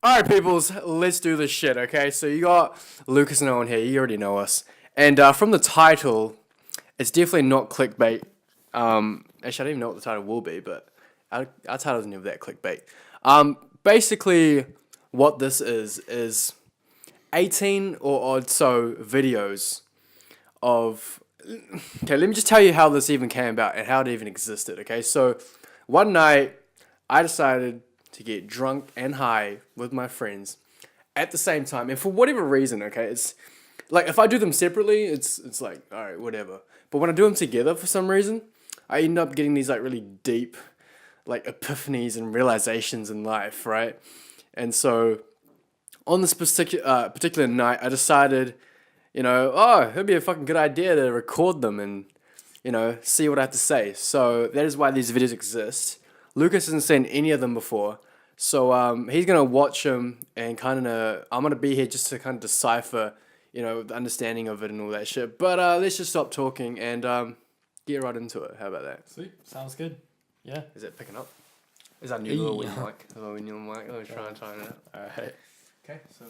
Alright, peoples, let's do this shit, okay? So you got Lucas and Owen here, you already know us. And from the title, it's definitely not clickbait. Actually, I don't even know what the title will be, but our title isn't even that clickbait. Basically, what this is 18 or odd so videos of... Okay, let me just tell you how this even came about and how it even existed, okay? So, one night, I decided to get drunk and high with my friends at the same time. And for whatever reason, okay, it's... Like, if I do them separately, it's like, alright, whatever. But when I do them together, for some reason, I end up getting these, like, really deep, like, epiphanies and realizations in life, right? And so, on this particular night, I decided, it'd be a fucking good idea to record them and, see what I have to say. So, that is why these videos exist. Lucas hasn't seen any of them before. So, he's going to watch them and kind of, I'm going to be here just to kind of decipher, the understanding of it and all that shit. But let's just stop talking and get right into it. How about that? Sweet. Sounds good. Yeah. Is it picking up? Is that new little wing mic? Let me try and time it out. Alright. Okay, so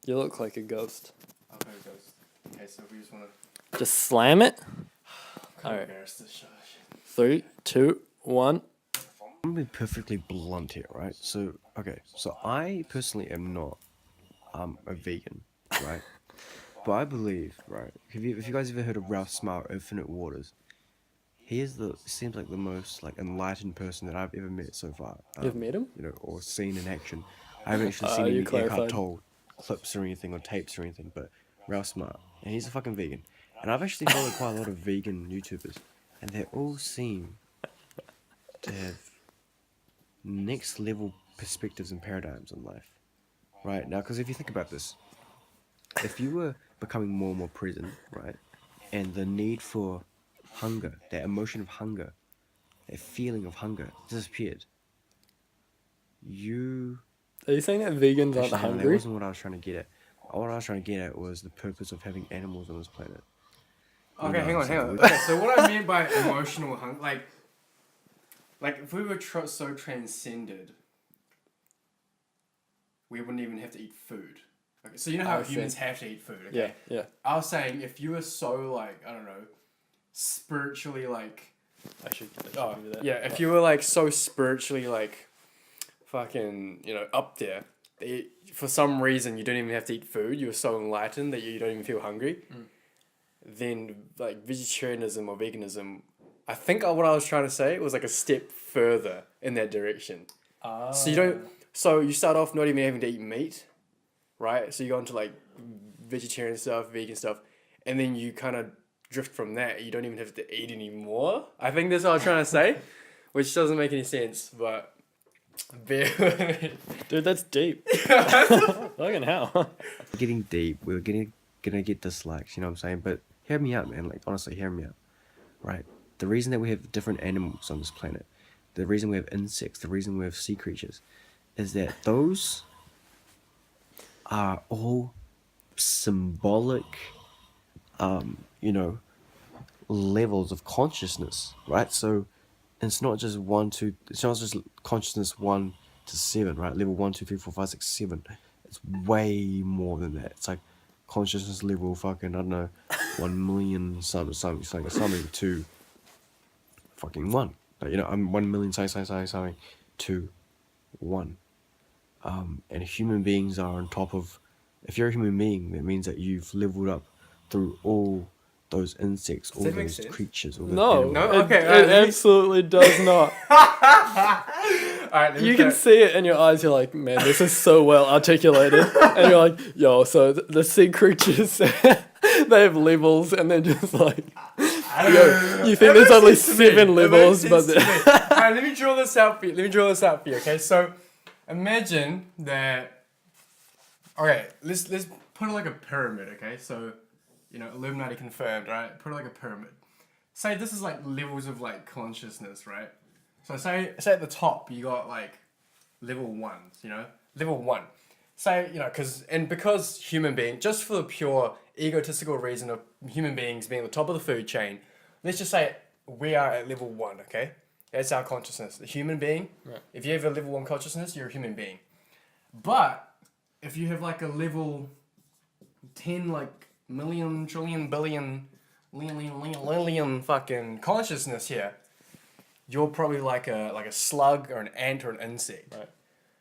You look like a ghost. I'll go ghost. Okay, so we just want to... Just slam it. Alright. Embarrassed to show that shit. 3, 2, 1. I'm gonna be perfectly blunt here, right? So I personally am not a vegan, right? But I believe, right? If you guys ever heard of Ralph Smart, Infinite Waters, he seems like the most like enlightened person that I've ever met so far. You've met him? Or seen in action. I haven't actually seen any Eckhart Tolle clips or anything or tapes or anything, but Ralph Smart, and he's a fucking vegan. And I've actually followed quite a lot of vegan YouTubers, and they all seem to have next level perspectives and paradigms in life, right? Now, because if you think about this, if you were becoming more and more present, right, and the need for hunger, that emotion of hunger, that feeling of hunger disappeared, Are you saying that vegans aren't That hungry? wasn't what I was trying to get at. What I was trying to get at was the purpose of having animals on this planet. Okay, hang on. Okay, so what I mean by emotional hunger, like if we were so transcended, we wouldn't even have to eat food. Okay, so you know how humans have to eat food, okay? Yeah. I was saying, if you were so, I don't know, spiritually, I should do that. yeah, if you were, so spiritually, fucking, up there, for some reason you don't even have to eat food, you're so enlightened that you don't even feel hungry, then, vegetarianism or veganism, I think what I was trying to say was, a step further in that direction. So you start off not even having to eat meat, right? So you go into, vegetarian stuff, vegan stuff, and then you kind of drift from that. You don't even have to eat anymore. I think that's what I was trying to say, which doesn't make any sense, but... Dude, that's deep. Fucking hell. Getting deep, we're gonna get dislikes, you know what I'm saying? But hear me out, man. Honestly, hear me out. Right? The reason that we have different animals on this planet, the reason we have insects, the reason we have sea creatures, is that those are all symbolic, levels of consciousness, right? So it's not just it's not just consciousness 1 to 7, right? Level 1, 2, 3, 4, 5, 6, 7. It's way more than that. It's like consciousness level fucking, I don't know, 1 million something to fucking 1. But, I'm 1 million something to 1. And human beings are on top of... If you're a human being, that means that you've leveled up through all those insects, all those creatures, all those animals. No? Okay, it absolutely does not. Alright, you can see it in your eyes. You're like, man, this is so well articulated. And you're like, yo, so the sea creatures, they have levels, and then just you think there's only 7 levels, but... Alright, let me draw this out for you. Okay? So, imagine that... Okay, let's put it like a pyramid, okay? So... Illuminati confirmed, right? Put it like a pyramid. Say this is levels of consciousness, right? So say at the top you got level 1s, level 1. Say, because human being, just for the pure egotistical reason of human beings being the top of the food chain, let's just say we are at level 1, okay? That's our consciousness. The human being, right. If you have a level 1 consciousness, you're a human being. But if you have like a level 10, like million, trillion, billion, lillion fucking consciousness here, you're probably like a slug or an ant or an insect. Right.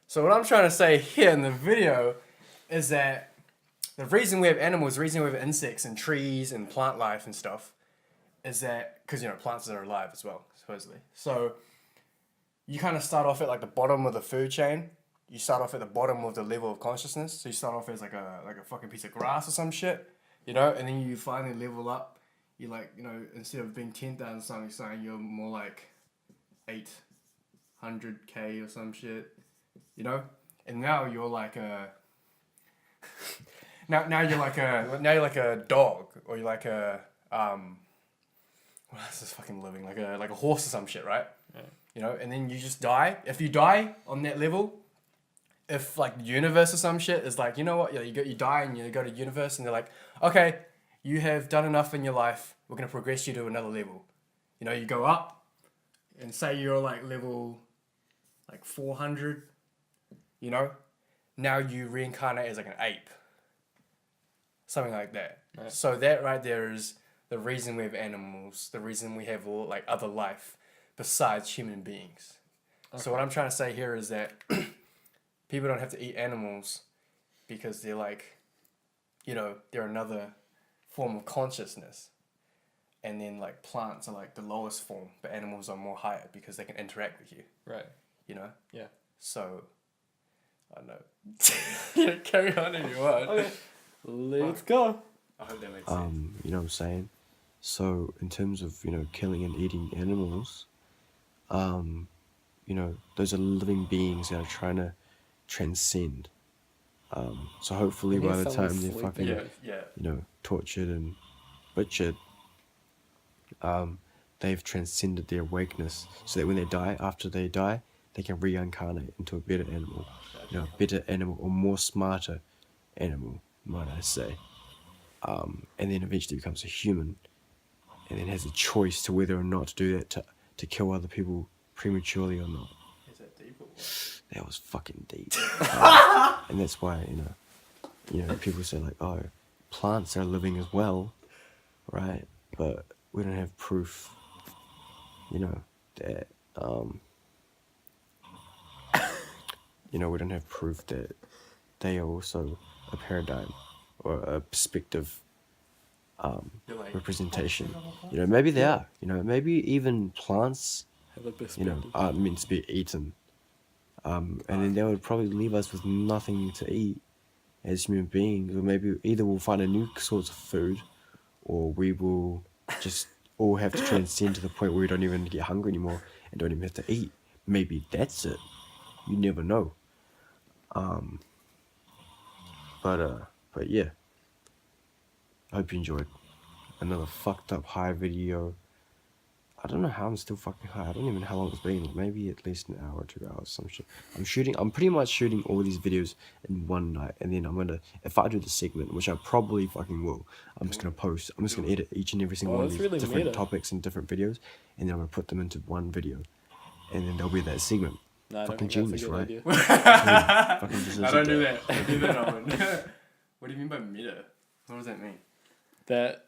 So what I'm trying to say here in the video is that the reason we have animals, the reason we have insects and trees and plant life and stuff, is that because plants are alive as well, supposedly. So you kind of start off at like the bottom of the food chain. You start off at the bottom of the level of consciousness. So you start off as like a fucking piece of grass or some shit, and then you finally level up. You instead of being 10,000 something, you're more like 800K or some shit, and now you're like a now you're like a dog, or you're like a what's this fucking living, like a horse or some shit, right? Yeah. And then you just die. If you die on that level, if like the universe or some shit is like, you know what, you die and you go to universe and they're like, okay, you have done enough in your life, we're gonna progress you to another level. You go up and say you're like level like 400, now you reincarnate as like an ape. Something like that. Right. So that right there is the reason we have animals, the reason we have all like other life besides human beings. Okay. So what I'm trying to say here is that people don't have to eat animals because they're like, they're another form of consciousness. And then like plants are like the lowest form, but animals are more higher because they can interact with you. Right. Yeah. So, I don't know. Carry on if you want. Okay. Let's go. I hope that makes sense. You know what I'm saying? So in terms of, killing and eating animals, those are living beings that are trying to transcend. So hopefully by the time they're fucking, tortured and butchered, they've transcended their awakeness so that when they die, after they die, they can reincarnate into a better animal. A better animal or more smarter animal, might I say. And then eventually becomes a human and then has a choice to whether or not to do that, to kill other people prematurely or not. Is that deep or what? That was fucking deep. And that's why, people say like, oh, plants are living as well, right? But we don't have proof, that, we don't have proof that they are also a paradigm or a perspective representation. Maybe they are. Maybe even plants, aren't meant to be eaten. And then they would probably leave us with nothing to eat as human beings. Or maybe either we'll find a new source of food, or we will just all have to transcend to the point where we don't even get hungry anymore and don't even have to eat. Maybe that's it. You never know. But yeah. I hope you enjoyed another fucked up high video. I don't know how I'm still fucking high. I don't even know how long it's been. Maybe at least an hour, 2 hours, some shit. I'm pretty much shooting all these videos in one night, and then if I do the segment, which I probably fucking will, I'm just gonna edit each and every single one of these really different topics and different videos, and then I'm gonna put them into one video, and then there'll be that segment. No, fucking genius, right? I don't do that. I do that, Owen. What do you mean by meta? What does that mean? That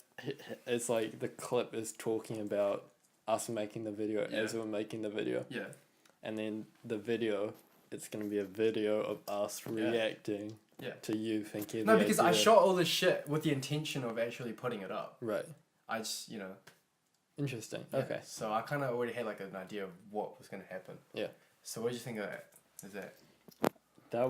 it's like the clip is talking about us making the video as we're making the video. Yeah. And then the video, it's going to be a video of us reacting to you thinking. No, because I shot all this shit with the intention of actually putting it up. Right. I just, Interesting. Yeah. Okay. So I kind of already had like an idea of what was going to happen. Yeah. So what did you think of that? It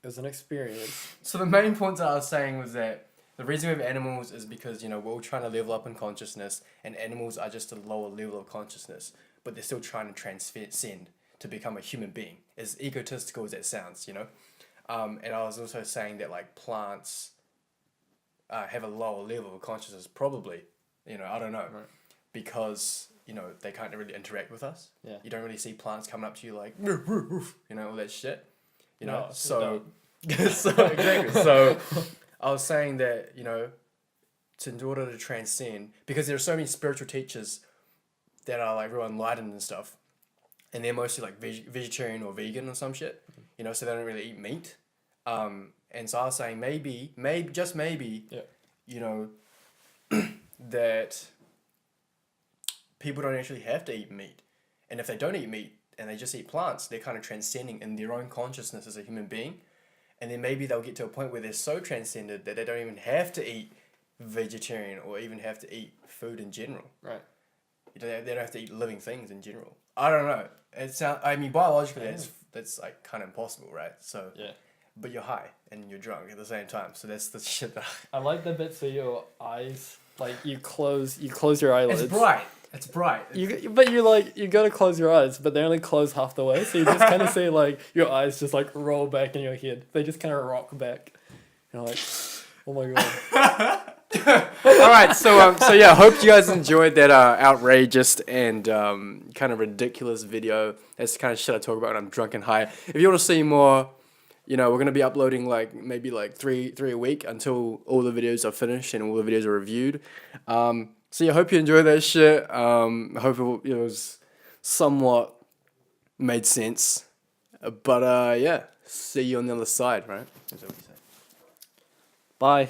was an experience. So the main point that I was saying was that the reason we have animals is because, we're all trying to level up in consciousness, and animals are just a lower level of consciousness, but they're still trying to transcend to become a human being, as egotistical as that sounds, And I was also saying that, like, plants have a lower level of consciousness, probably, I don't know, right. Because, they can't really interact with us. Yeah. You don't really see plants coming up to you like, roof, roof, roof, all that shit, No, so exactly, so I was saying that, in order to transcend, because there are so many spiritual teachers that are like real enlightened and stuff, and they're mostly like vegetarian or vegan or some shit, so they don't really eat meat. And so I was saying maybe, just maybe, Yeah. That people don't actually have to eat meat. And if they don't eat meat and they just eat plants, they're kind of transcending in their own consciousness as a human being. And then maybe they'll get to a point where they're so transcended that they don't even have to eat vegetarian or even have to eat food in general. Right. They don't have to eat living things in general. I don't know. Biologically, that's like kind of impossible, right? So, Yeah. but you're high and you're drunk at the same time. So that's the shit that I like the bits where your eyes, like you close your eyelids. It's bright. It's bright. But you gotta close your eyes, but they only close half the way, so you just kind of see like your eyes just like roll back in your head. They just kind of rock back. You're like, oh my god. All right, so yeah, hope you guys enjoyed that outrageous and kind of ridiculous video. That's the kind of shit I talk about when I'm drunk and high. If you want to see more, we're gonna be uploading maybe three a week until all the videos are finished and all the videos are reviewed. So yeah, hope you enjoy that shit. I hope it was somewhat made sense. But yeah, see you on the other side, right? Is that what you say? Bye.